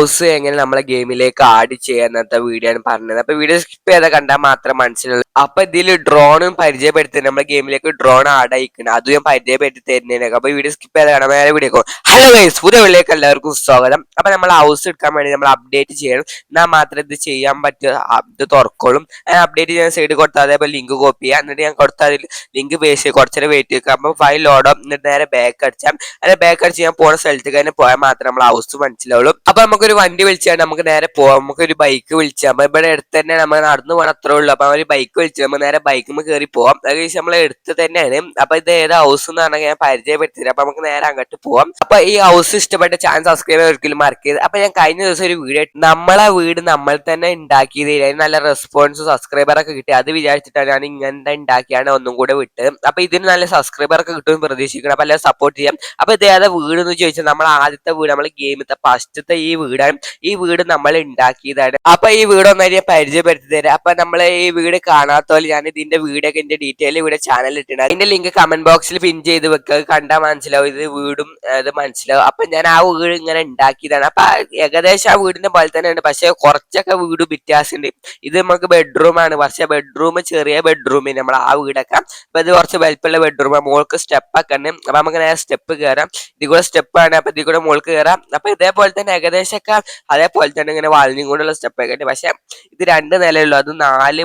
House എങ്ങനെ നമ്മളെ ഗെയിമിലേക്ക് add ചെയ്യാൻ ഇന്നത്തെ വീഡിയോ ആണ് പറഞ്ഞത്. അപ്പൊ വീഡിയോ സ്കിപ്പ് ചെയ്താൽ കണ്ടാൽ മാത്രം മനസ്സിലുള്ളൂ. അപ്പൊ ഇതിൽ ഡ്രോണും പരിചയപ്പെടുത്തുന്നത് നമ്മുടെ ഗെയിമിലേക്ക് ഡ്രോൺ ആഡ് ആയിക്കണം, അതും ഞാൻ പരിചയപ്പെടുത്തി തരുന്നതിനൊക്കെ. അപ്പൊ വീഡിയോ സ്കിപ്പ് ചെയ്താൽ കാണാൻ നേരെ വീഡിയോ. ഹലോ ഗൈസ്, പുതിയ വീഡിയോയിലേക്ക് എല്ലാവർക്കും സ്വാഗതം. അപ്പൊ നമ്മൾ ഹൗസ് എടുക്കാൻ വേണ്ടി നമ്മൾ അപ്ഡേറ്റ് ചെയ്യണം, എന്നാൽ മാത്രം ഇത് ചെയ്യാൻ പറ്റുക, ഇത് തുറക്കോളും. അപ്ഡേറ്റ് ചെയ്യാൻ സൈഡ് കൊടുത്താൽ അതേപോലെ ലിങ്ക് കോപ്പി ചെയ്യാം, എന്നിട്ട് ഞാൻ കൊടുത്താൽ ലിങ്ക് പേസ്റ്റ് കുറച്ചേരം വെയിറ്റ് ചെയ്യും. അപ്പൊ ഫയൽ ലോഡും, എന്നിട്ട് നേരെ ബാക്ക് അടിച്ചാൽ അല്ലെ ബാക്ക് അടിച്ച് ഞാൻ പോകുന്ന സ്ഥലത്തേക്ക് തന്നെ പോയാൽ മാത്രമേ നമ്മൾ ഹൗസ് മനസ്സിലാവുള്ളൂ. അപ്പൊ നമുക്കൊരു വണ്ടി വിളിച്ചാൽ നമുക്ക് നേരെ പോവാം. നമുക്കൊരു ബൈക്ക് വിളിച്ചാൽ അപ്പൊ ഇവിടെ അടുത്ത് തന്നെ നമ്മൾ നടന്നു പോകാൻ അത്രേ ഉള്ളൂ. അപ്പൊ ഒരു ബൈക്ക് വിളിച്ച് നമ്മൾ നേരെ ബൈക്കിൽ കയറി പോവാം. അത് കഴിച്ച് നമ്മൾ എടുത്ത് തന്നെയാണ്. അപ്പൊ ഇത് ഏത് ഹൗസ് എന്നാണ് ഞാൻ പരിചയപ്പെടുത്തിയത്. അപ്പൊ നമുക്ക് നേരെ അങ്ങോട്ട് പോവാം. അപ്പൊ ഈ ഹൗസ് ഇഷ്ടപ്പെട്ട ചാനൽ സബ്സ്ക്രൈബ് ഒരിക്കലും മറക്കരുത്. അപ്പൊ ഞാൻ കഴിഞ്ഞ ദിവസം ഒരു വീഡിയോ, നമ്മളെ വീട് നമ്മൾ തന്നെ ഉണ്ടാക്കിയത്, അതിന് നല്ല റെസ്പോൺസ് സബ്സ്ക്രൈബറൊക്കെ കിട്ടി. അത് വിചാരിച്ചിട്ടാണ് ഞാൻ ഇങ്ങനത്തെ ഉണ്ടാക്കിയാണ് ഒന്നും കൂടെ വിട്ടത്. അപ്പൊ ഇതിന് നല്ല സബ്സ്ക്രൈബറൊക്കെ കിട്ടുമെന്ന് പ്രതീക്ഷിക്കണം. അപ്പൊ എല്ലാവരും സപ്പോർട്ട് ചെയ്യാം. അപ്പൊ ഇത് ഏതാ വീട് എന്ന് ചോദിച്ചാൽ നമ്മൾ ആദ്യത്തെ വീട്, നമ്മൾ ഗെയിമത്തെ ഫസ്റ്റത്തെ ഈ വീടാണ്. ഈ വീട് നമ്മൾ ഉണ്ടാക്കിയതാണ്. അപ്പൊ ഈ വീട് ഒന്നായി ഞാൻ പരിചയപ്പെടുത്തി തരാം. അപ്പൊ നമ്മൾ ഈ വീട് കാണാത്തോലെ ഞാൻ ഇതിന്റെ വീടൊക്കെ എന്റെ ഡീറ്റെയിൽ ഇവിടെ ചാനൽ ഇട്ടിട്ടുണ്ട്. അതിന്റെ ലിങ്ക് കമന്റ് ബോക്സിൽ പിൻ ചെയ്ത് വെക്കുക. കണ്ടാൽ മനസ്സിലാവും ഇത് വീടും അത് മനസ്സിലാവും. അപ്പൊ ഞാൻ ആ വീട് ഇങ്ങനെ ഉണ്ടാക്കിയതാണ്. അപ്പൊ ഏകദേശം ആ വീടിന്റെ പോലെ തന്നെ ഉണ്ട്, പക്ഷെ കുറച്ചൊക്കെ വീട് വ്യത്യാസമുണ്ട്. ഇത് നമുക്ക് ബെഡ്റൂം ആണ്, പക്ഷെ ബെഡ്റൂം ചെറിയ ബെഡ്റൂമിന് നമ്മൾ ആ വീടൊക്കെ. അപ്പൊ ഇത് കുറച്ച് വലിപ്പമുള്ള ബെഡ്റൂം, മോൾക്ക് സ്റ്റെപ്പ് ഒക്കെ ഉണ്ട്. അപ്പൊ നമുക്ക് നേരെ സ്റ്റെപ്പ് കയറാം. ഇതിൽ കൂടെ സ്റ്റെപ്പ് ആണ്, അപ്പൊ ഇതിൽ കൂടെ മോൾക്ക് കയറാം. അപ്പൊ ഇതേപോലെ തന്നെ ഏകദേശമൊക്കെ അതേപോലെ തന്നെ ഇങ്ങനെ വളഞ്ഞും കൊണ്ടുള്ള സ്റ്റെപ്പ് ഒക്കെ ഉണ്ട്. പക്ഷെ ഇത് 2 നിലയുള്ളൂ, അത്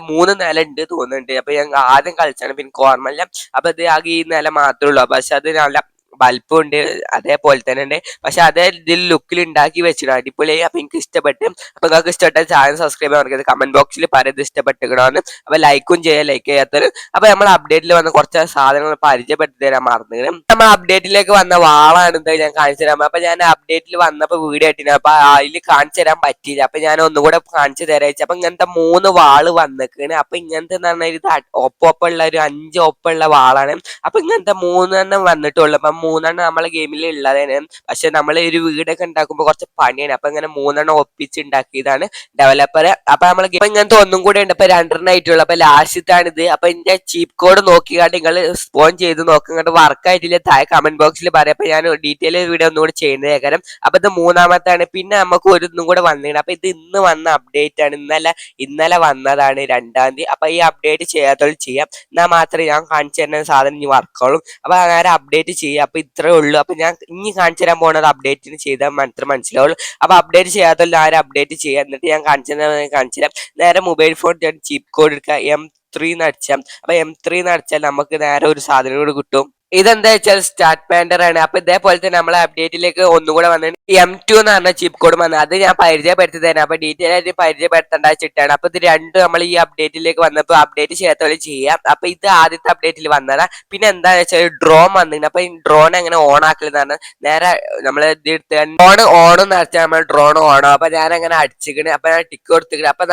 3 നില ഉണ്ട് തോന്നുന്നുണ്ട്. അപ്പൊ ഞാൻ ആദ്യം കളിച്ചാണ്, പിന്നെ ഓർമ്മയില്ല. അപ്പൊ ഇത് ആകെ ഈ നില മാത്രമേ ഉള്ളൂ, പക്ഷെ അത് നല്ല ബൽപ്പുണ്ട്, അതേപോലെ തന്നെ ഉണ്ട്. പക്ഷെ അതേ ഇതിൽ ലുക്കിൽ ഉണ്ടാക്കി വെച്ചിട്ടുണ്ട്, അടിപൊളിയായി. അപ്പൊ എനിക്ക് ഇഷ്ടപ്പെട്ട്. അപ്പൊ നിങ്ങൾക്ക് ഇഷ്ടപ്പെട്ട ചാനൽ സബ്സ്ക്രൈബ് ചെയ്യാൻ കമന്റ് ബോക്സിൽ പറയുന്നത് ഇഷ്ടപ്പെട്ടിക്കണമെന്ന്. അപ്പൊ ലൈക്കും ചെയ്യാം, ലൈക്ക് ചെയ്യാത്തത്. അപ്പൊ നമ്മൾ അപ്ഡേറ്റിൽ വന്ന കുറച്ച് സാധനങ്ങൾ പരിചയപ്പെടുത്തി തരാൻ മറന്നു. നമ്മൾ അപ്ഡേറ്റിലേക്ക് വന്ന വാളാണ് ഇത് ഞാൻ കാണിച്ചു തരാം. അപ്പൊ ഞാൻ അപ്ഡേറ്റിൽ വന്നപ്പോ വീഡിയോ ഇട്ടിന്, അപ്പൊ അതിൽ കാണിച്ചു തരാൻ പറ്റിയില്ല. അപ്പൊ ഞാൻ ഒന്നുകൂടെ കാണിച്ചു തരാം. അപ്പൊ ഇങ്ങനത്തെ 3 വാള് വന്നിക്കാണ്. അപ്പൊ ഇങ്ങനത്തെ എന്ന് പറഞ്ഞാൽ ഇത് ഒപ്പമുള്ള ഒരു 5 ഒപ്പമുള്ള വാളാണ്. അപ്പൊ ഇങ്ങനത്തെ 3 വന്നിട്ടുള്ളൂ. അപ്പൊ 3 നമ്മളെ ഗെയിമിൽ ഉള്ളതാണ്. പക്ഷെ നമ്മൾ ഒരു വീടൊക്കെ ഉണ്ടാക്കുമ്പോൾ കുറച്ച് പണിയാണ്. അപ്പൊ ഇങ്ങനെ 3 ഒപ്പിച്ചുണ്ടാക്കിയതാണ് ഡെവലപ്പർ. അപ്പൊ നമ്മൾ ഇങ്ങനത്തെ ഒന്നും കൂടെ ഉണ്ട്. അപ്പൊ 2 ആയിട്ടുള്ളൂ. അപ്പൊ ലാസ്റ്റാണ് ഇത്. അപ്പൊ ഇതിന്റെ ചീപ്പ് കോഡ് നോക്കിക്കാണ്ട് നിങ്ങൾ സ്പോൺ ചെയ്ത് നോക്കിങ്ങോട്ട് വർക്ക് ആയിട്ടില്ല താഴെ കമന്റ് ബോക്സിൽ പറയാം. അപ്പൊ ഞാൻ ഡീറ്റെയിൽ വീഡിയോ ഒന്നുകൂടെ ചെയ്യുന്നത് കാരണം. അപ്പൊ ഇത് 3ാമത്താണ്. പിന്നെ നമുക്ക് ഒന്നും കൂടെ വന്നിട്ടുണ്ട്. അപ്പൊ ഇത് ഇന്ന് വന്ന അപ്ഡേറ്റ് ആണ്, ഇന്നലെ വന്നതാണ് 2-ാം തീയതി. അപ്പൊ ഈ അപ്ഡേറ്റ് ചെയ്യാത്തവർ ചെയ്യാം, എന്നാൽ മാത്രമേ ഞാൻ കാണിച്ചു തരുന്ന സാധനം ഇനി വർക്കോളും. അപ്പൊ അങ്ങനെ അപ്ഡേറ്റ് ചെയ്യുക. അപ്പൊ ഇത്രേ ഉള്ളൂ. അപ്പൊ ഞാൻ ഇനി കാണിച്ചു തരാൻ പോകുന്നത് അപ്ഡേറ്റിന് ചെയ്താൽ മാത്രം മനസ്സിലാവുള്ളൂ. അപ്പൊ അപ്ഡേറ്റ് ചെയ്യാത്തവർ ആരും അപ്ഡേറ്റ് ചെയ്യുക, എന്നിട്ട് ഞാൻ കാണിച്ചു തരാം. നേരെ മൊബൈൽ ഫോൺ ചീപ്പ് കോഡ് എടുക്കുക, M3 അടിച്ചാൽ. അപ്പൊ M3 അടിച്ചാൽ നമുക്ക് നേരെ ഒരു സാധനം കൂടെ കിട്ടും. ഇതെന്താ വെച്ചാൽ സ്റ്റാർട്ട് പാൻഡർ ആണ്. അപ്പൊ ഇതേപോലെ തന്നെ നമ്മളെ അപ്ഡേറ്റിലേക്ക് ഒന്നുകൂടെ വന്നിട്ട് M2 എന്ന് പറഞ്ഞ ചിപ്പ് കോഡ് വന്നത്, അത് ഞാൻ പരിചയപ്പെടുത്തി തരാം. അപ്പൊ ഡീറ്റെയിൽ ആയിട്ട് പരിചയപ്പെടുത്തേണ്ട വെച്ചിട്ടാണ്. അപ്പൊ ഇത് രണ്ടും നമ്മൾ ഈ അപ്ഡേറ്റിലേക്ക് വന്നപ്പോൾ അപ്ഡേറ്റ് ചെയ്യാത്ത പോലെ ചെയ്യാം. അപ്പൊ ഇത് ആദ്യത്തെ അപ്ഡേറ്റിൽ വന്നതാ. പിന്നെ എന്താണെന്ന് വെച്ചാൽ ഡ്രോൺ വന്നിട്ടുണ്ട്. അപ്പൊ ഈ ഡ്രോൺ എങ്ങനെ ഓൺ ആക്കലെന്നാണ്. നേരെ നമ്മൾ ഇത് എടുത്ത് ഡ്രോൺ ഓണെന്ന് വെച്ചാൽ നമ്മൾ ഡ്രോൺ ഓണോ. അപ്പൊ ഞാൻ അങ്ങനെ അടിച്ചിക്കണ്. അപ്പൊ ഞാൻ ടിക്ക് കൊടുത്തിക്കണ്. അപ്പൊ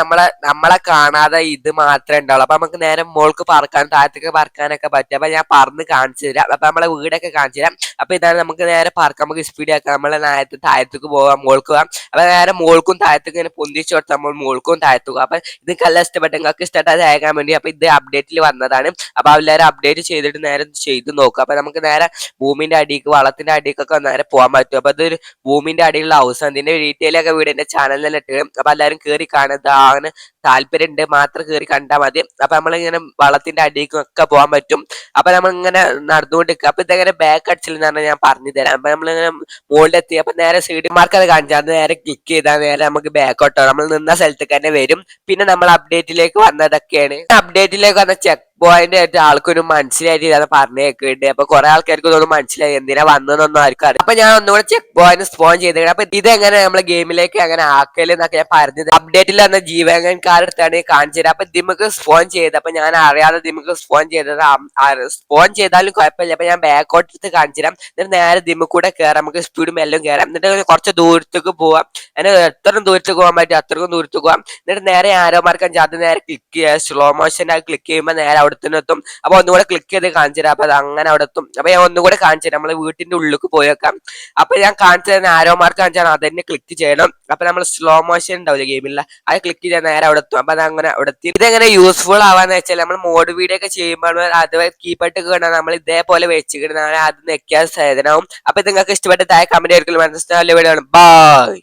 നമ്മളെ കാണാതെ ഇത് മാത്രമേ ഉണ്ടാവുള്ളൂ. അപ്പൊ നമുക്ക് നേരെ മോൾക്ക് പറക്കാൻ താഴത്തേക്ക് പറക്കാനൊക്കെ പറ്റും. അപ്പൊ ഞാൻ പറന്ന് കാണിച്ചു തരാം. അപ്പൊ നമ്മളെ വീടൊക്കെ കാണിച്ചു തരാം. അപ്പൊ ഇതാണ് നമുക്ക് നേരെ പറക്കാം, നമുക്ക് സ്പീഡ് ആക്കാം. നമ്മളെ നേരത്തെ താഴത്തേക്ക് പോകാം, മോൾക്ക് പോകാം. അപ്പൊ നേരെ മോൾക്കും താഴത്തേക്ക് ഇങ്ങനെ പൊന്തിച്ചു കൊടുത്താൽ നമ്മൾ മോൾക്കും താഴത്തേക്ക്. അപ്പൊ ഇത് കല്ല ഇഷ്ടപ്പെട്ട നിങ്ങൾക്ക് ഇഷ്ടപ്പെട്ടത് അയക്കാൻ വേണ്ടി. അപ്പൊ ഇത് അപ്ഡേറ്റിൽ വന്നതാണ്. അപ്പൊ എല്ലാവരും അപ്ഡേറ്റ് ചെയ്തിട്ട് നേരെ ചെയ്ത് നോക്കുക. അപ്പൊ നമുക്ക് നേരെ ഭൂമിന്റെ അടിക്ക്, വളത്തിന്റെ അടിക്കൊക്കെ നേരെ പോകാൻ പറ്റും. അപ്പൊ ഇതൊരു ഭൂമിന്റെ അടിയിലുള്ള ഹൗസാണ്. ഇതിന്റെ ഡീറ്റെയിൽ ഒക്കെ വീട് എന്റെ ചാനലിൽ ഇട്ട്. അപ്പൊ എല്ലാവരും കയറി കാണുന്നത് അങ്ങനെ താല്പര്യം ഉണ്ട് മാത്രം കയറി കണ്ടാൽ മതി. അപ്പൊ നമ്മളിങ്ങനെ വളത്തിന്റെ അടിക്കൊക്കെ പോകാൻ പറ്റും. അപ്പൊ നമ്മളിങ്ങനെ നടന്നുകൊണ്ടിരിക്കുക. അപ്പൊ ഇതെങ്ങനെ ബാക്ക് അടിച്ചില്ലെന്ന് പറഞ്ഞാൽ ഞാൻ പറഞ്ഞു തരാം. അപ്പൊ നമ്മളിങ്ങനെ മുകളിൽ എത്തി. അപ്പൊ നേരെ സൈഡ് മാർക്ക് അത് കാണിച്ചാൽ അത് നേരെ ക്ലിക്ക് ചെയ്താൽ നേരെ നമുക്ക് ബാക്കോട്ടോ നമ്മൾ നിന്ന സ്ഥലത്തേക്ക് തന്നെ വരും. പിന്നെ നമ്മൾ അപ്ഡേറ്റിലേക്ക് വന്നതൊക്കെയാണ്. അപ്ഡേറ്റിലേക്ക് വന്ന ചെക്ക് പോയിന്റ് ആയിട്ട് ആൾക്കൊരു മനസ്സിലായിട്ട് ഇതാണ് പറഞ്ഞേക്കുന്നുണ്ട്. അപ്പൊ കുറെ ആൾക്കാർക്ക് ഇതൊന്നും മനസ്സിലായി എന്തിനാ വന്നതെന്നൊന്നും ആർക്കും അറിയാം. അപ്പൊ ഞാൻ ഒന്നുകൂടെ ചെക്ക് പോയിന്റ് സ്പോൺ ചെയ്തേക്കണം. അപ്പൊ ഇതെങ്ങനെ നമ്മളെ ഗെയിമിലേക്ക് അങ്ങനെ ആക്കലെന്നൊക്കെ ഞാൻ പറഞ്ഞത് അപ്ഡേറ്റിൽ വന്ന ജീവൻ കാർഡ് എടുത്താണ് കാണിച്ചു തരാം. അപ്പൊ ദിമുക്ക് സ്പോൺ ചെയ്ത്, അപ്പൊ ഞാൻ അറിയാതെ ദിമുക്ക് സ്പോൺ ചെയ്തത്. സ്പോൺ ചെയ്താലും കുഴപ്പമില്ല. അപ്പൊ ഞാൻ ബാക്കോട്ട് കാണിച്ചു തരാം. എന്നിട്ട് നേരെ ദിമ്മ കൂടെ കയറാം, നമുക്ക് സ്പീഡും എല്ലാം കയറാം. എന്നിട്ട് കുറച്ച് ദൂരത്തേക്ക് പോവാം. അതിന് എത്രയും ദൂരത്തേക്ക് പോകാൻ പറ്റും അത്രക്കും ദൂരത്തേക്ക് പോകാം. എന്നിട്ട് നേരെ ആരോ മാർക്ക് അത് നേരെ ക്ലിക്ക് ചെയ്യുക. സ്ലോ മോഷൻ ആയി ക്ലിക്ക് ചെയ്യുമ്പോൾ നേരെ അവിടെ തന്നെ എത്തും. അപ്പൊ ഒന്നുകൂടെ ക്ലിക്ക് ചെയ്ത് കാണിച്ചു തരാം. അപ്പൊ അത് അങ്ങനെ അവിടെ എത്തും. അപ്പൊ ഞാൻ ഒന്നുകൂടെ കാണിച്ചു തരാം. നമ്മള് വീട്ടിന്റെ ഉള്ളിലേക്ക് പോയേക്കാം. അപ്പൊ ഞാൻ കാണിച്ചു തരുന്ന ആരോ മാർക്ക് കാണിച്ചാൽ അതന്നെ ക്ലിക്ക് ചെയ്യണം. അപ്പൊ നമ്മൾ സ്ലോ മോഷൻ ഉണ്ടാവില്ല ഗെയിമില്ല, അത് ക്ലിക്ക് ചെയ്താൽ നേരെ അവിടെ എത്തും. അപ്പൊ അത് അങ്ങനെ അവിടെ എത്തി. ഇതെങ്ങനെ യൂസ്ഫുൾ ആവാന്ന് വെച്ചാൽ നമ്മൾ മോഡ് വീഡിയോ ഒക്കെ ചെയ്യുമ്പോൾ അത് കീപ്പട്ട് കാണാൻ നമ്മൾ ഇതേപോലെ വെച്ചിട്ട് അത് നെക്കിയാൽ സാധനവും. അപ്പൊ നിങ്ങൾക്ക് ഇഷ്ടപ്പെട്ട താഴെ കമന്റ് ആയിരിക്കും. മനസ്സിലാവില്ല വീഡിയോ ആണ്. ബൈ.